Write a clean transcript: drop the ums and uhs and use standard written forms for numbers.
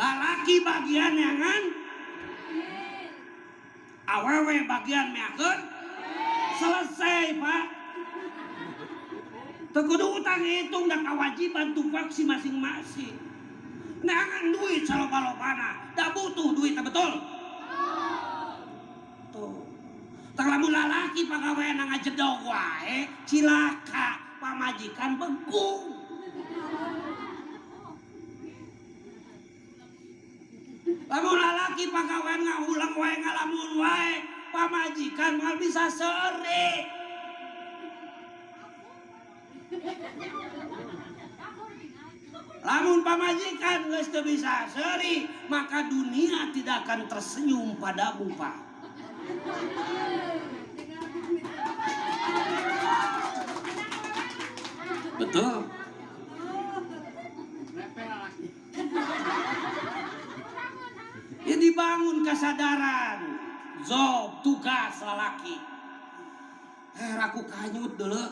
lalaki bagian neangan, awewe bagian meakeun, selesai Pak. Teu kudu utang hitung dan kewajiban tumpang si masing-masing. Neangan duit saloba-lobana, da butuh duit, betul? Tuh. Tang lamun lalaki pagawean ngajedog wae, cilaka pamajikan begung. Lamun lalaki pagawean ngahulang wae ngalamun wae, pamajikan mal bisa seuri. Lamun pamajikan geus teu bisa seuri, maka dunia tidak akan tersenyum padamu, Pak. Betul. Ya dibangun kesadaran, job, tugas lalaki. Raku kanyut dulu.